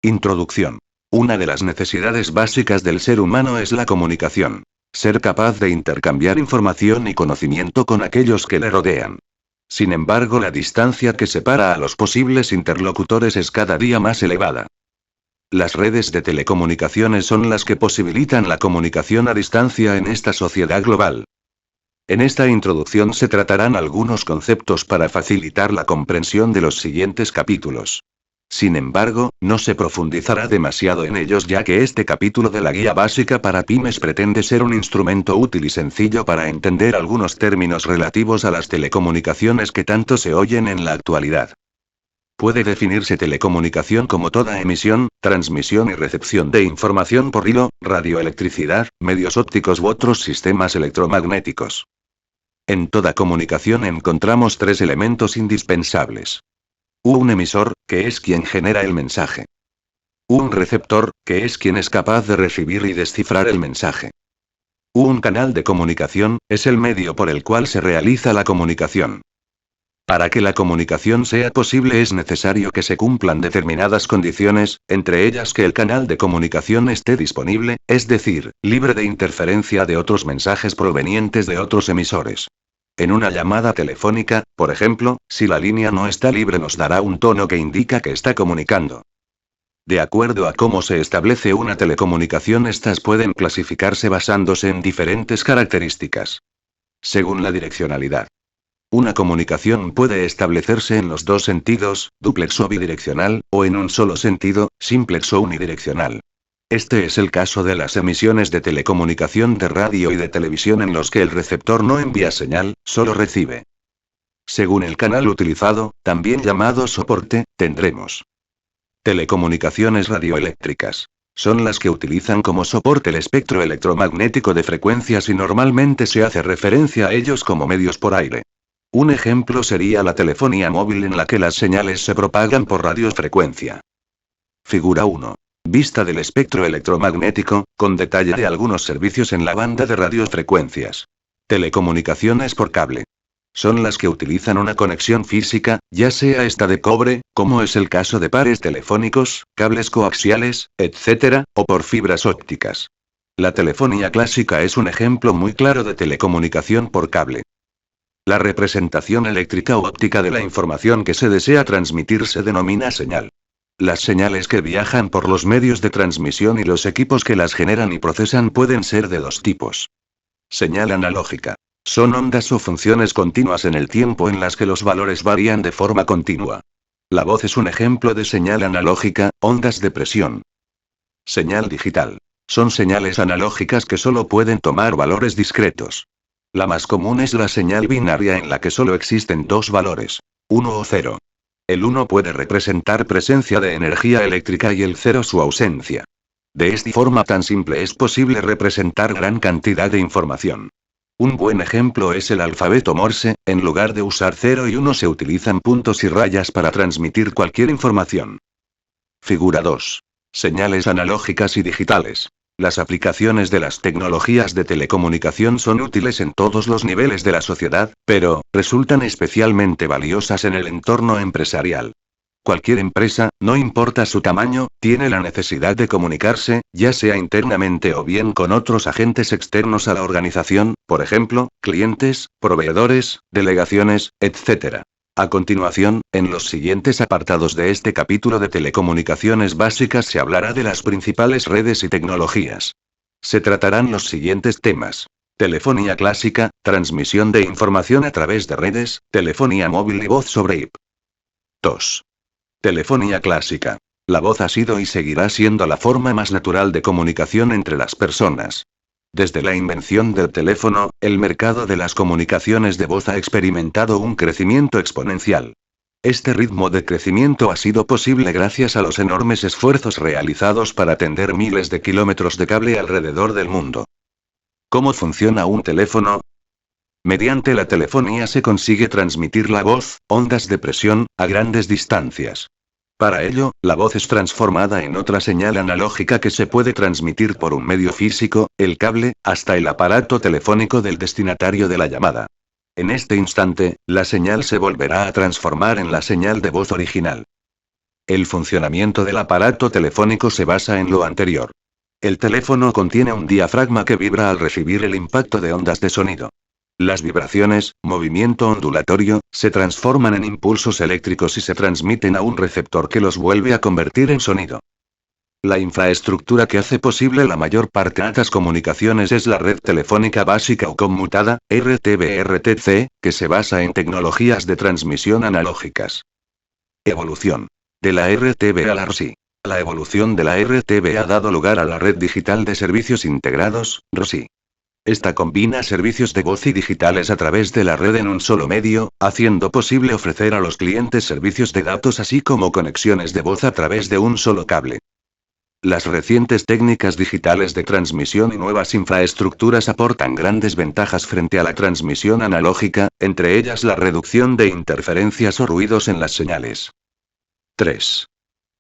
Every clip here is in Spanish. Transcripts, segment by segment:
Introducción. Una de las necesidades básicas del ser humano es la comunicación. Ser capaz de intercambiar información y conocimiento con aquellos que le rodean. Sin embargo, la distancia que separa a los posibles interlocutores es cada día más elevada. Las redes de telecomunicaciones son las que posibilitan la comunicación a distancia en esta sociedad global. En esta introducción se tratarán algunos conceptos para facilitar la comprensión de los siguientes capítulos. Sin embargo, no se profundizará demasiado en ellos ya que este capítulo de la guía básica para pymes pretende ser un instrumento útil y sencillo para entender algunos términos relativos a las telecomunicaciones que tanto se oyen en la actualidad. Puede definirse telecomunicación como toda emisión, transmisión y recepción de información por hilo, radioelectricidad, medios ópticos u otros sistemas electromagnéticos. En toda comunicación encontramos tres elementos indispensables. Un emisor, que es quien genera el mensaje. Un receptor, que es quien es capaz de recibir y descifrar el mensaje. Un canal de comunicación, es el medio por el cual se realiza la comunicación. Para que la comunicación sea posible es necesario que se cumplan determinadas condiciones, entre ellas que el canal de comunicación esté disponible, es decir, libre de interferencia de otros mensajes provenientes de otros emisores. En una llamada telefónica, por ejemplo, si la línea no está libre nos dará un tono que indica que está comunicando. De acuerdo a cómo se establece una telecomunicación, estas pueden clasificarse basándose en diferentes características. Según la direccionalidad. Una comunicación puede establecerse en los dos sentidos, dúplex o bidireccional, o en un solo sentido, simplex o unidireccional. Este es el caso de las emisiones de telecomunicación de radio y de televisión en los que el receptor no envía señal, solo recibe. Según el canal utilizado, también llamado soporte, tendremos telecomunicaciones radioeléctricas. Son las que utilizan como soporte el espectro electromagnético de frecuencias y normalmente se hace referencia a ellos como medios por aire. Un ejemplo sería la telefonía móvil en la que las señales se propagan por radiofrecuencia. Figura 1. Vista del espectro electromagnético, con detalle de algunos servicios en la banda de radiofrecuencias. Telecomunicaciones por cable. Son las que utilizan una conexión física, ya sea esta de cobre, como es el caso de pares telefónicos, cables coaxiales, etc., o por fibras ópticas. La telefonía clásica es un ejemplo muy claro de telecomunicación por cable. La representación eléctrica o óptica de la información que se desea transmitir se denomina señal. Las señales que viajan por los medios de transmisión y los equipos que las generan y procesan pueden ser de dos tipos. Señal analógica. Son ondas o funciones continuas en el tiempo en las que los valores varían de forma continua. La voz es un ejemplo de señal analógica, ondas de presión. Señal digital. Son señales analógicas que solo pueden tomar valores discretos. La más común es la señal binaria en la que solo existen dos valores, 1 o 0. El 1 puede representar presencia de energía eléctrica y el 0 su ausencia. De esta forma tan simple es posible representar gran cantidad de información. Un buen ejemplo es el alfabeto Morse, en lugar de usar 0 y 1 se utilizan puntos y rayas para transmitir cualquier información. Figura 2. Señales analógicas y digitales. Las aplicaciones de las tecnologías de telecomunicación son útiles en todos los niveles de la sociedad, pero resultan especialmente valiosas en el entorno empresarial. Cualquier empresa, no importa su tamaño, tiene la necesidad de comunicarse, ya sea internamente o bien con otros agentes externos a la organización, por ejemplo, clientes, proveedores, delegaciones, etc. A continuación, en los siguientes apartados de este capítulo de telecomunicaciones básicas se hablará de las principales redes y tecnologías. Se tratarán los siguientes temas. Telefonía clásica, transmisión de información a través de redes, telefonía móvil y voz sobre IP. 2. Telefonía clásica. La voz ha sido y seguirá siendo la forma más natural de comunicación entre las personas. Desde la invención del teléfono, el mercado de las comunicaciones de voz ha experimentado un crecimiento exponencial. Este ritmo de crecimiento ha sido posible gracias a los enormes esfuerzos realizados para tender miles de kilómetros de cable alrededor del mundo. ¿Cómo funciona un teléfono? Mediante la telefonía se consigue transmitir la voz, ondas de presión, a grandes distancias. Para ello, la voz es transformada en otra señal analógica que se puede transmitir por un medio físico, el cable, hasta el aparato telefónico del destinatario de la llamada. En este instante, la señal se volverá a transformar en la señal de voz original. El funcionamiento del aparato telefónico se basa en lo anterior. El teléfono contiene un diafragma que vibra al recibir el impacto de ondas de sonido. Las vibraciones, movimiento ondulatorio, se transforman en impulsos eléctricos y se transmiten a un receptor que los vuelve a convertir en sonido. La infraestructura que hace posible la mayor parte de estas comunicaciones es la red telefónica básica o conmutada, RTB-RTC, que se basa en tecnologías de transmisión analógicas. Evolución. De la RTB a la RSI. La evolución de la RTB ha dado lugar a la Red Digital de Servicios Integrados, RSI. Esta combina servicios de voz y digitales a través de la red en un solo medio, haciendo posible ofrecer a los clientes servicios de datos así como conexiones de voz a través de un solo cable. Las recientes técnicas digitales de transmisión y nuevas infraestructuras aportan grandes ventajas frente a la transmisión analógica, entre ellas la reducción de interferencias o ruidos en las señales. 3.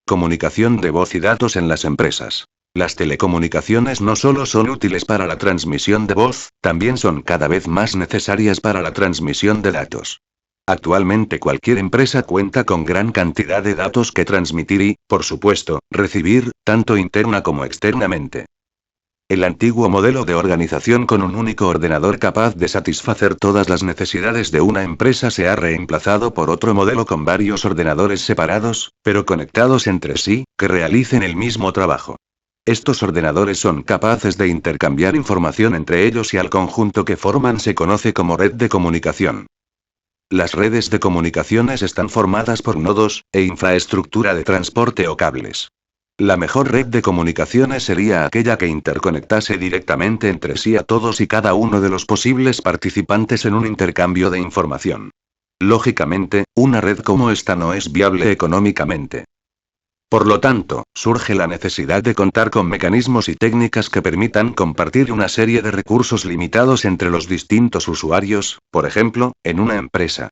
Comunicación de voz y datos en las empresas. Las telecomunicaciones no solo son útiles para la transmisión de voz, también son cada vez más necesarias para la transmisión de datos. Actualmente cualquier empresa cuenta con gran cantidad de datos que transmitir y, por supuesto, recibir, tanto interna como externamente. El antiguo modelo de organización con un único ordenador capaz de satisfacer todas las necesidades de una empresa se ha reemplazado por otro modelo con varios ordenadores separados, pero conectados entre sí, que realicen el mismo trabajo. Estos ordenadores son capaces de intercambiar información entre ellos y al conjunto que forman se conoce como red de comunicación. Las redes de comunicaciones están formadas por nodos, e infraestructura de transporte o cables. La mejor red de comunicaciones sería aquella que interconectase directamente entre sí a todos y cada uno de los posibles participantes en un intercambio de información. Lógicamente, una red como esta no es viable económicamente. Por lo tanto, surge la necesidad de contar con mecanismos y técnicas que permitan compartir una serie de recursos limitados entre los distintos usuarios, por ejemplo, en una empresa.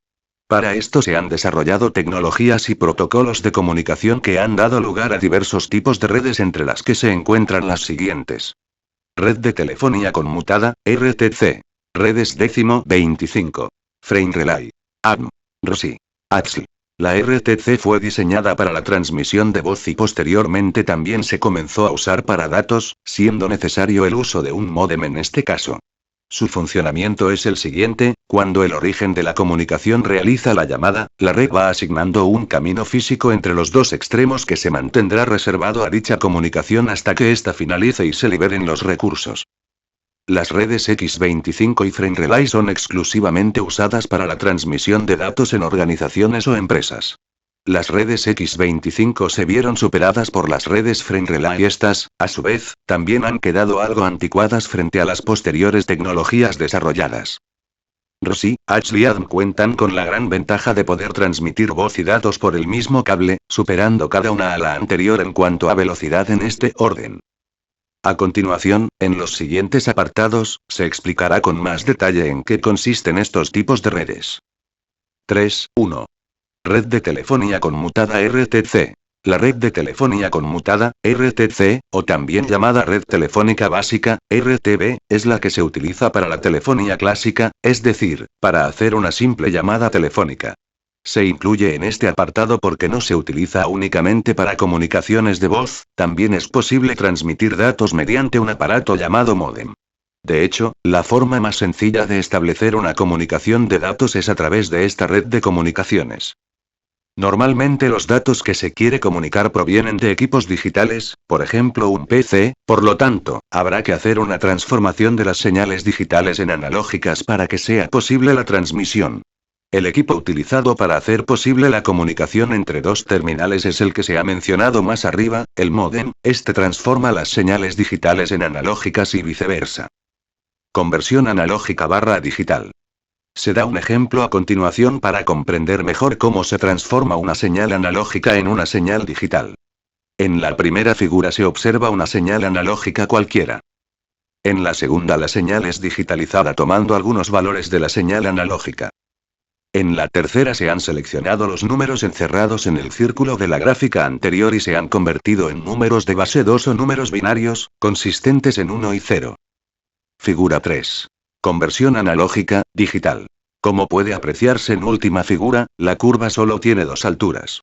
Para esto se han desarrollado tecnologías y protocolos de comunicación que han dado lugar a diversos tipos de redes entre las que se encuentran las siguientes. Red de telefonía conmutada, RTC. Redes 25. Frame Relay. AM. RSI. AXL. La RTC fue diseñada para la transmisión de voz y posteriormente también se comenzó a usar para datos, siendo necesario el uso de un módem en este caso. Su funcionamiento es el siguiente: cuando el origen de la comunicación realiza la llamada, la red va asignando un camino físico entre los dos extremos que se mantendrá reservado a dicha comunicación hasta que ésta finalice y se liberen los recursos. Las redes X25 y Frame Relay son exclusivamente usadas para la transmisión de datos en organizaciones o empresas. Las redes X25 se vieron superadas por las redes Frame Relay y estas, a su vez, también han quedado algo anticuadas frente a las posteriores tecnologías desarrolladas. RSI, AXL y AM cuentan con la gran ventaja de poder transmitir voz y datos por el mismo cable, superando cada una a la anterior en cuanto a velocidad en este orden. A continuación, en los siguientes apartados, se explicará con más detalle en qué consisten estos tipos de redes. 3.1. Red de telefonía conmutada RTC. La red de telefonía conmutada, RTC, o también llamada red telefónica básica, RTB, es la que se utiliza para la telefonía clásica, es decir, para hacer una simple llamada telefónica. Se incluye en este apartado porque no se utiliza únicamente para comunicaciones de voz, también es posible transmitir datos mediante un aparato llamado módem. De hecho, la forma más sencilla de establecer una comunicación de datos es a través de esta red de comunicaciones. Normalmente los datos que se quiere comunicar provienen de equipos digitales, por ejemplo un PC, por lo tanto, habrá que hacer una transformación de las señales digitales en analógicas para que sea posible la transmisión. El equipo utilizado para hacer posible la comunicación entre dos terminales es el que se ha mencionado más arriba, el módem. Este transforma las señales digitales en analógicas y viceversa. Conversión analógica / digital. Se da un ejemplo a continuación para comprender mejor cómo se transforma una señal analógica en una señal digital. En la primera figura se observa una señal analógica cualquiera. En la segunda la señal es digitalizada tomando algunos valores de la señal analógica. En la tercera se han seleccionado los números encerrados en el círculo de la gráfica anterior y se han convertido en números de base 2 o números binarios, consistentes en 1 y 0. Figura 3. Conversión analógica, digital. Como puede apreciarse en última figura, la curva solo tiene dos alturas.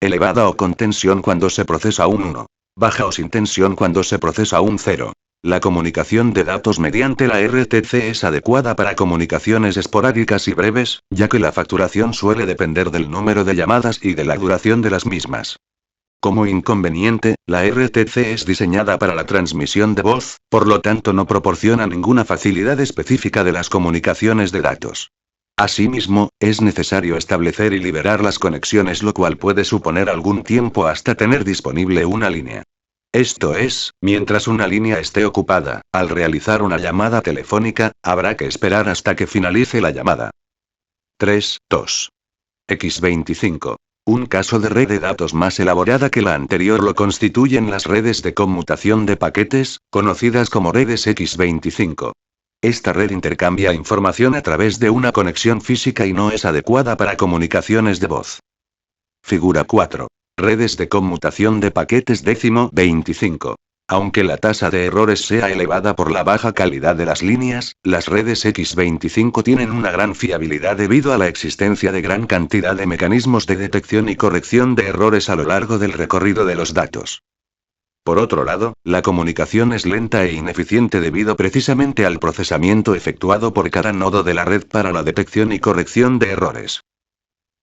elevada o con tensión cuando se procesa un 1. Baja o sin tensión cuando se procesa un 0. La comunicación de datos mediante la RTC es adecuada para comunicaciones esporádicas y breves, ya que la facturación suele depender del número de llamadas y de la duración de las mismas. Como inconveniente, la RTC es diseñada para la transmisión de voz, por lo tanto no proporciona ninguna facilidad específica de las comunicaciones de datos. Asimismo, es necesario establecer y liberar las conexiones, lo cual puede suponer algún tiempo hasta tener disponible una línea. Esto es, mientras una línea esté ocupada, al realizar una llamada telefónica, habrá que esperar hasta que finalice la llamada. 3.2. X25. Un caso de red de datos más elaborada que la anterior lo constituyen las redes de conmutación de paquetes, conocidas como redes X25. Esta red intercambia información a través de una conexión física y no es adecuada para comunicaciones de voz. Figura 4. Redes de conmutación de paquetes 25. Aunque la tasa de errores sea elevada por la baja calidad de las líneas, las redes X25 tienen una gran fiabilidad debido a la existencia de gran cantidad de mecanismos de detección y corrección de errores a lo largo del recorrido de los datos. Por otro lado, la comunicación es lenta e ineficiente debido precisamente al procesamiento efectuado por cada nodo de la red para la detección y corrección de errores.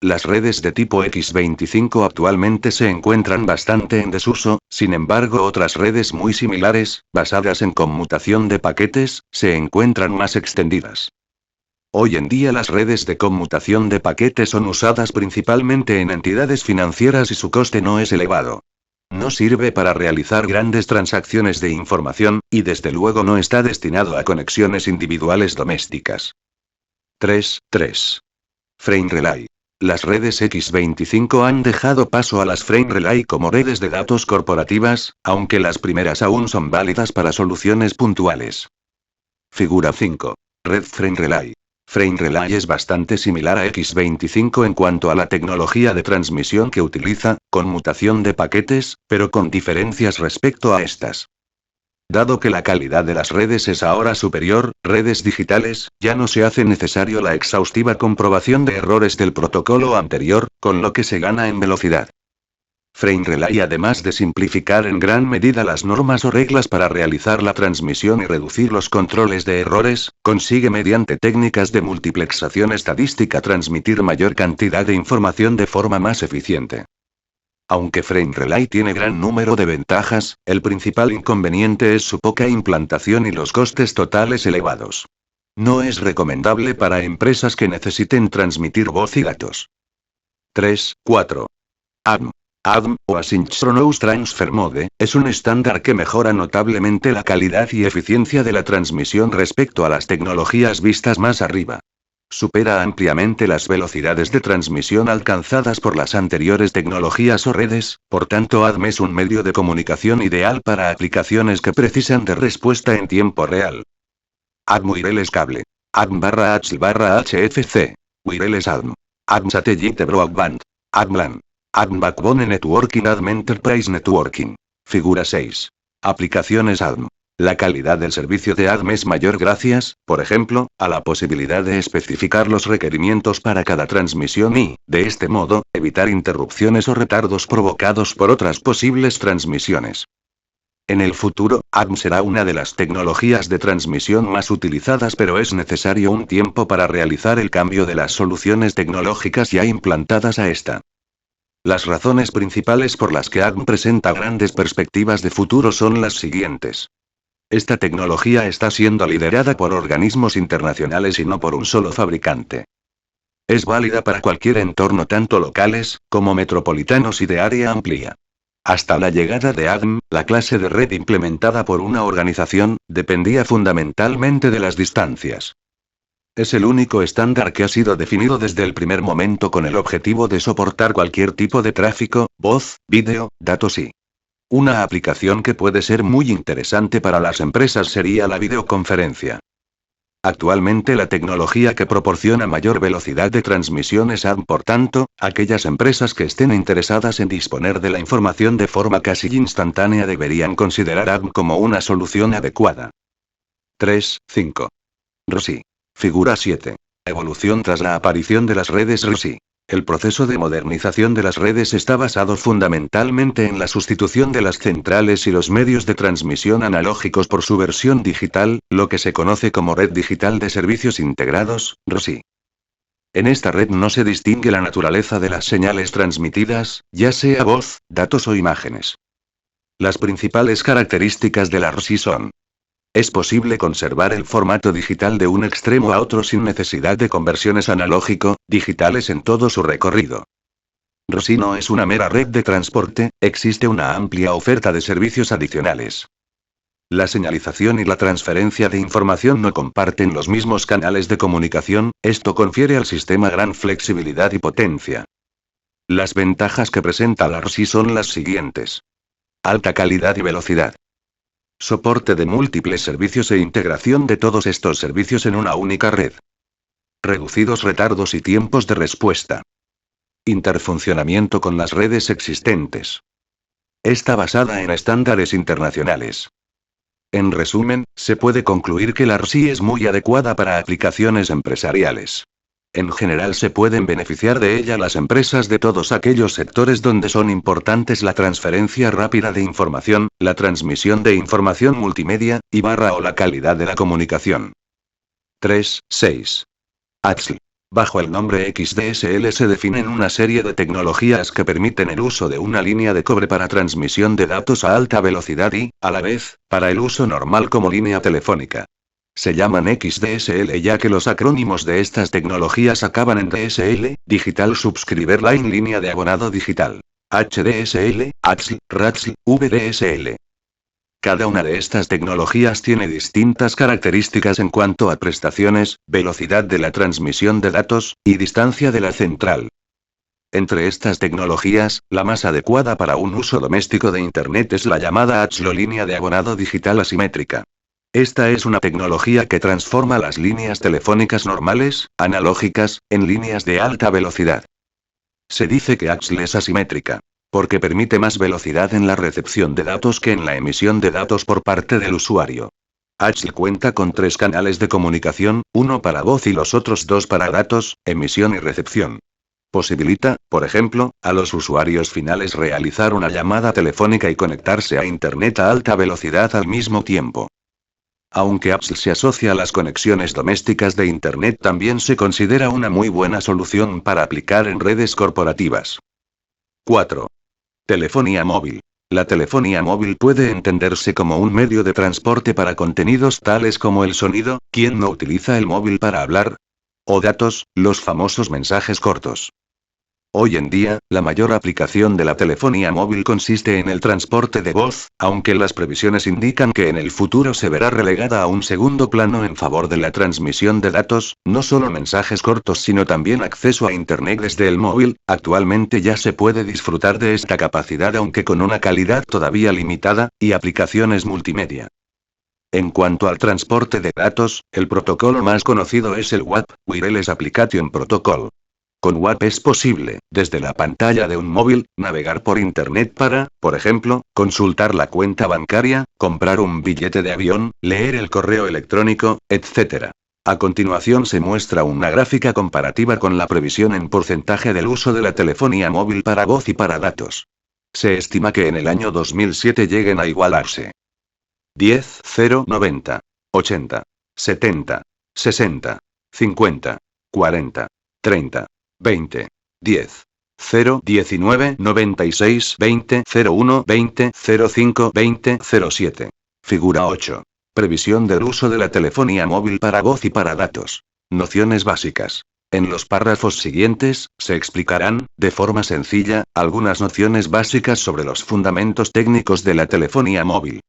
Las redes de tipo X25 actualmente se encuentran bastante en desuso, sin embargo otras redes muy similares, basadas en conmutación de paquetes, se encuentran más extendidas. Hoy en día las redes de conmutación de paquetes son usadas principalmente en entidades financieras y su coste no es elevado. No sirve para realizar grandes transacciones de información, y desde luego no está destinado a conexiones individuales domésticas. 3.3. Frame Relay. Las redes X25 han dejado paso a las Frame Relay como redes de datos corporativas, aunque las primeras aún son válidas para soluciones puntuales. Figura 5. Red Frame Relay. Frame Relay es bastante similar a X25 en cuanto a la tecnología de transmisión que utiliza, conmutación de paquetes, pero con diferencias respecto a estas. Dado que la calidad de las redes es ahora superior, redes digitales, ya no se hace necesario la exhaustiva comprobación de errores del protocolo anterior, con lo que se gana en velocidad. Frame Relay, además de simplificar en gran medida las normas o reglas para realizar la transmisión y reducir los controles de errores, consigue mediante técnicas de multiplexación estadística transmitir mayor cantidad de información de forma más eficiente. Aunque Frame Relay tiene gran número de ventajas, el principal inconveniente es su poca implantación y los costes totales elevados. No es recomendable para empresas que necesiten transmitir voz y datos. 3.4. ADM. ADM, o Asynchronous Transfer Mode, es un estándar que mejora notablemente la calidad y eficiencia de la transmisión respecto a las tecnologías vistas más arriba. Supera ampliamente las velocidades de transmisión alcanzadas por las anteriores tecnologías o redes, por tanto ADM es un medio de comunicación ideal para aplicaciones que precisan de respuesta en tiempo real. ADM Wireless Cable. ADM/HL/HFC. Wireless ADM. ADM Satellite Broadband. ADM LAN. ADM Backbone Networking. ADM Enterprise Networking. Figura 6. Aplicaciones ADM. La calidad del servicio de ADM es mayor gracias, por ejemplo, a la posibilidad de especificar los requerimientos para cada transmisión y, de este modo, evitar interrupciones o retardos provocados por otras posibles transmisiones. En el futuro, ADM será una de las tecnologías de transmisión más utilizadas, pero es necesario un tiempo para realizar el cambio de las soluciones tecnológicas ya implantadas a esta. Las razones principales por las que ADM presenta grandes perspectivas de futuro son las siguientes. Esta tecnología está siendo liderada por organismos internacionales y no por un solo fabricante. Es válida para cualquier entorno, tanto locales, como metropolitanos y de área amplia. Hasta la llegada de ADM, la clase de red implementada por una organización, dependía fundamentalmente de las distancias. Es el único estándar que ha sido definido desde el primer momento con el objetivo de soportar cualquier tipo de tráfico, voz, vídeo, datos y una aplicación que puede ser muy interesante para las empresas sería la videoconferencia. Actualmente la tecnología que proporciona mayor velocidad de transmisión es ADM, por tanto, aquellas empresas que estén interesadas en disponer de la información de forma casi instantánea deberían considerar ADM como una solución adecuada. 3.5. RSI. Figura 7. Evolución tras la aparición de las redes RSI. El proceso de modernización de las redes está basado fundamentalmente en la sustitución de las centrales y los medios de transmisión analógicos por su versión digital, lo que se conoce como Red Digital de Servicios Integrados, RSI. En esta red no se distingue la naturaleza de las señales transmitidas, ya sea voz, datos o imágenes. Las principales características de la RSI son: es posible conservar el formato digital de un extremo a otro sin necesidad de conversiones analógico-digitales en todo su recorrido. RSI no es una mera red de transporte, existe una amplia oferta de servicios adicionales. La señalización y la transferencia de información no comparten los mismos canales de comunicación, esto confiere al sistema gran flexibilidad y potencia. Las ventajas que presenta la RSI son las siguientes: alta calidad y velocidad. Soporte de múltiples servicios e integración de todos estos servicios en una única red. Reducidos retardos y tiempos de respuesta. Interfuncionamiento con las redes existentes. Está basada en estándares internacionales. En resumen, se puede concluir que la RSI es muy adecuada para aplicaciones empresariales. En general se pueden beneficiar de ella las empresas de todos aquellos sectores donde son importantes la transferencia rápida de información, la transmisión de información multimedia, o la calidad de la comunicación. 3.6. AXL. Bajo el nombre XDSL se definen una serie de tecnologías que permiten el uso de una línea de cobre para transmisión de datos a alta velocidad y, a la vez, para el uso normal como línea telefónica. Se llaman XDSL ya que los acrónimos de estas tecnologías acaban en DSL, Digital Subscriber Line línea de abonado digital. HDSL, AXL, RAXL, VDSL. Cada una de estas tecnologías tiene distintas características en cuanto a prestaciones, velocidad de la transmisión de datos, y distancia de la central. Entre estas tecnologías, la más adecuada para un uso doméstico de Internet es la llamada AXL o línea de abonado digital asimétrica. Esta es una tecnología que transforma las líneas telefónicas normales, analógicas, en líneas de alta velocidad. Se dice que AXL es asimétrica, porque permite más velocidad en la recepción de datos que en la emisión de datos por parte del usuario. AXL cuenta con 3 canales de comunicación, uno para voz y los otros 2 para datos, emisión y recepción. Posibilita, por ejemplo, a los usuarios finales realizar una llamada telefónica y conectarse a Internet a alta velocidad al mismo tiempo. Aunque AXL se asocia a las conexiones domésticas de Internet, también se considera una muy buena solución para aplicar en redes corporativas. 4. Telefonía móvil. La telefonía móvil puede entenderse como un medio de transporte para contenidos tales como el sonido, ¿quién no utiliza el móvil para hablar? O datos, los famosos mensajes cortos. Hoy en día, la mayor aplicación de la telefonía móvil consiste en el transporte de voz, aunque las previsiones indican que en el futuro se verá relegada a un segundo plano en favor de la transmisión de datos, no solo mensajes cortos sino también acceso a Internet desde el móvil. Actualmente ya se puede disfrutar de esta capacidad aunque con una calidad todavía limitada, y aplicaciones multimedia. En cuanto al transporte de datos, el protocolo más conocido es el WAP, Wireless Application Protocol. Con WAP es posible, desde la pantalla de un móvil, navegar por Internet para, por ejemplo, consultar la cuenta bancaria, comprar un billete de avión, leer el correo electrónico, etc. A continuación se muestra una gráfica comparativa con la previsión en porcentaje del uso de la telefonía móvil para voz y para datos. Se estima que en el año 2007 lleguen a igualarse. 10, 0, 90, 80, 70, 60, 50, 40, 30. 20, 10, 0, 19, 96, 20, 01, 20, 05, 20, 07. Figura 8. Previsión del uso de la telefonía móvil para voz y para datos. Nociones básicas. En los párrafos siguientes, se explicarán, de forma sencilla, algunas nociones básicas sobre los fundamentos técnicos de la telefonía móvil.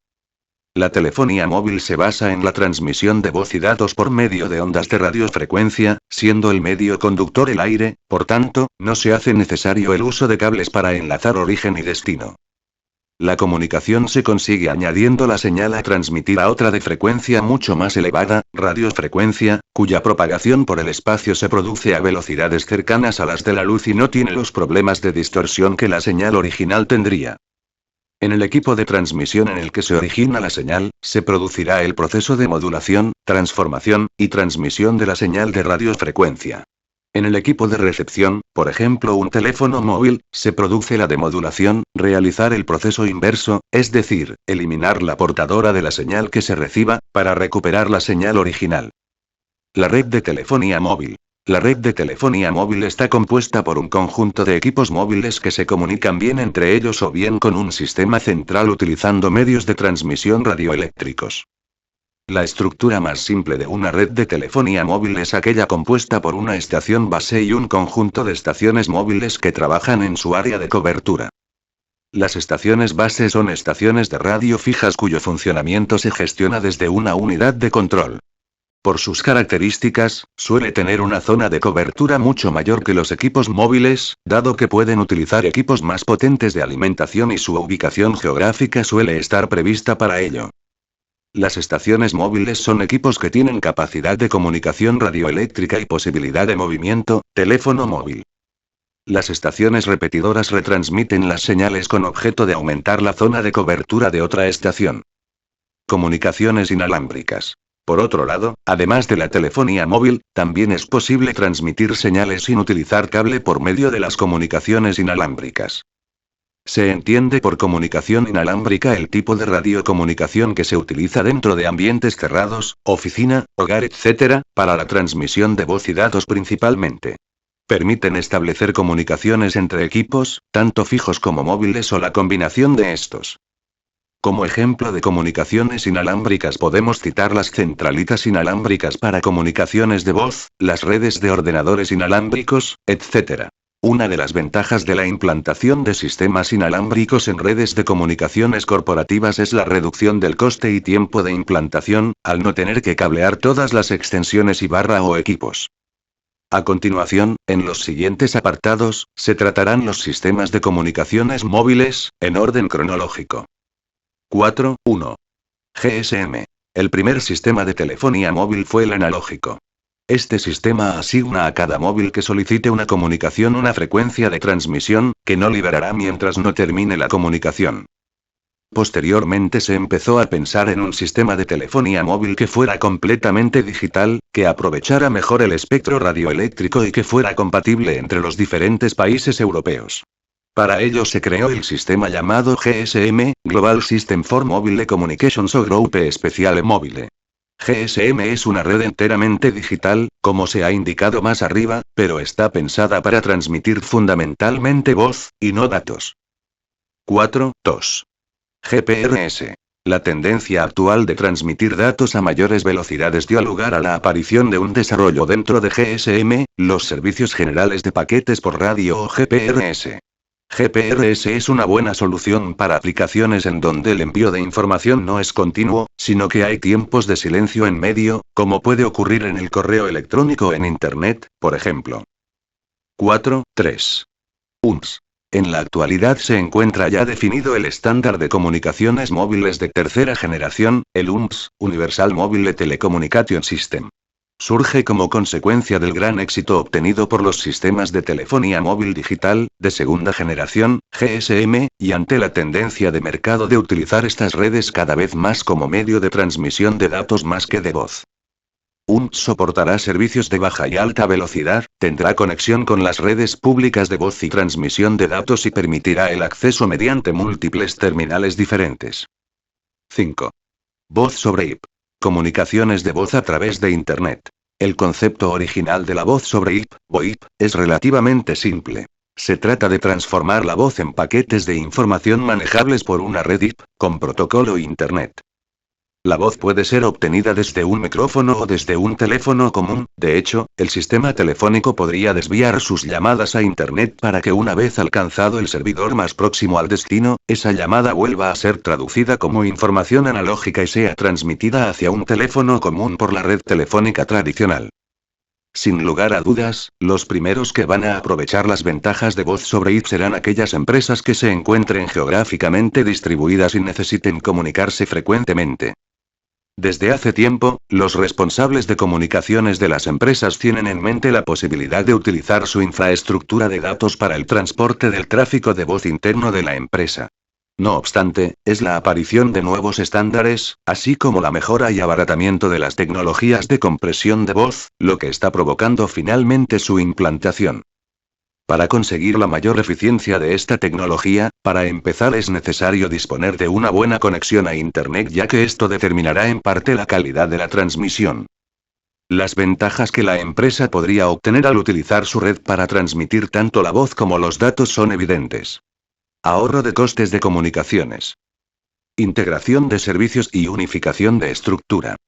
La telefonía móvil se basa en la transmisión de voz y datos por medio de ondas de radiofrecuencia, siendo el medio conductor el aire, por tanto, no se hace necesario el uso de cables para enlazar origen y destino. La comunicación se consigue añadiendo la señal a transmitir a otra de frecuencia mucho más elevada, radiofrecuencia, cuya propagación por el espacio se produce a velocidades cercanas a las de la luz y no tiene los problemas de distorsión que la señal original tendría. En el equipo de transmisión en el que se origina la señal, se producirá el proceso de modulación, transformación, y transmisión de la señal de radiofrecuencia. En el equipo de recepción, por ejemplo un teléfono móvil, se produce la demodulación, realizar el proceso inverso, es decir, eliminar la portadora de la señal que se reciba, para recuperar la señal original. La red de telefonía móvil. La red de telefonía móvil está compuesta por un conjunto de equipos móviles que se comunican bien entre ellos o bien con un sistema central utilizando medios de transmisión radioeléctricos. La estructura más simple de una red de telefonía móvil es aquella compuesta por una estación base y un conjunto de estaciones móviles que trabajan en su área de cobertura. Las estaciones base son estaciones de radio fijas cuyo funcionamiento se gestiona desde una unidad de control. Por sus características, suele tener una zona de cobertura mucho mayor que los equipos móviles, dado que pueden utilizar equipos más potentes de alimentación y su ubicación geográfica suele estar prevista para ello. Las estaciones móviles son equipos que tienen capacidad de comunicación radioeléctrica y posibilidad de movimiento, teléfono móvil. Las estaciones repetidoras retransmiten las señales con objeto de aumentar la zona de cobertura de otra estación. Comunicaciones inalámbricas. Por otro lado, además de la telefonía móvil, también es posible transmitir señales sin utilizar cable por medio de las comunicaciones inalámbricas. Se entiende por comunicación inalámbrica el tipo de radiocomunicación que se utiliza dentro de ambientes cerrados, oficina, hogar, etc., para la transmisión de voz y datos principalmente. Permiten establecer comunicaciones entre equipos, tanto fijos como móviles o la combinación de estos. Como ejemplo de comunicaciones inalámbricas podemos citar las centralitas inalámbricas para comunicaciones de voz, las redes de ordenadores inalámbricos, etc. Una de las ventajas de la implantación de sistemas inalámbricos en redes de comunicaciones corporativas es la reducción del coste y tiempo de implantación, al no tener que cablear todas las extensiones y barra o equipos. A continuación, en los siguientes apartados, se tratarán los sistemas de comunicaciones móviles, en orden cronológico. 4.1. GSM. El primer sistema de telefonía móvil fue el analógico. Este sistema asigna a cada móvil que solicite una comunicación una frecuencia de transmisión, que no liberará mientras no termine la comunicación. Posteriormente se empezó a pensar en un sistema de telefonía móvil que fuera completamente digital, que aprovechara mejor el espectro radioeléctrico y que fuera compatible entre los diferentes países europeos. Para ello se creó el sistema llamado GSM, Global System for Mobile Communications o Groupe Speciale Mobile. GSM es una red enteramente digital, como se ha indicado más arriba, pero está pensada para transmitir fundamentalmente voz, y no datos. 4.2. GPRS. La tendencia actual de transmitir datos a mayores velocidades dio lugar a la aparición de un desarrollo dentro de GSM, los servicios generales de paquetes por radio o GPRS. GPRS es una buena solución para aplicaciones en donde el envío de información no es continuo, sino que hay tiempos de silencio en medio, como puede ocurrir en el correo electrónico o en Internet, por ejemplo. 4.3. UMS. En la actualidad se encuentra ya definido el estándar de comunicaciones móviles de tercera generación, el UMS, Universal Mobile Telecommunication System. Surge como consecuencia del gran éxito obtenido por los sistemas de telefonía móvil digital, de segunda generación, GSM, y ante la tendencia de mercado de utilizar estas redes cada vez más como medio de transmisión de datos más que de voz. UMS soportará servicios de baja y alta velocidad, tendrá conexión con las redes públicas de voz y transmisión de datos y permitirá el acceso mediante múltiples terminales diferentes. 5. Voz sobre IP. Comunicaciones de voz a través de Internet. El concepto original de la voz sobre IP, VoIP, es relativamente simple. Se trata de transformar la voz en paquetes de información manejables por una red IP, con protocolo Internet. La voz puede ser obtenida desde un micrófono o desde un teléfono común, de hecho, el sistema telefónico podría desviar sus llamadas a Internet para que una vez alcanzado el servidor más próximo al destino, esa llamada vuelva a ser traducida como información analógica y sea transmitida hacia un teléfono común por la red telefónica tradicional. Sin lugar a dudas, los primeros que van a aprovechar las ventajas de voz sobre IP serán aquellas empresas que se encuentren geográficamente distribuidas y necesiten comunicarse frecuentemente. Desde hace tiempo, los responsables de comunicaciones de las empresas tienen en mente la posibilidad de utilizar su infraestructura de datos para el transporte del tráfico de voz interno de la empresa. No obstante, es la aparición de nuevos estándares, así como la mejora y abaratamiento de las tecnologías de compresión de voz, lo que está provocando finalmente su implantación. Para conseguir la mayor eficiencia de esta tecnología, para empezar es necesario disponer de una buena conexión a Internet, ya que esto determinará en parte la calidad de la transmisión. Las ventajas que la empresa podría obtener al utilizar su red para transmitir tanto la voz como los datos son evidentes. Ahorro de costes de comunicaciones. Integración de servicios y unificación de estructura.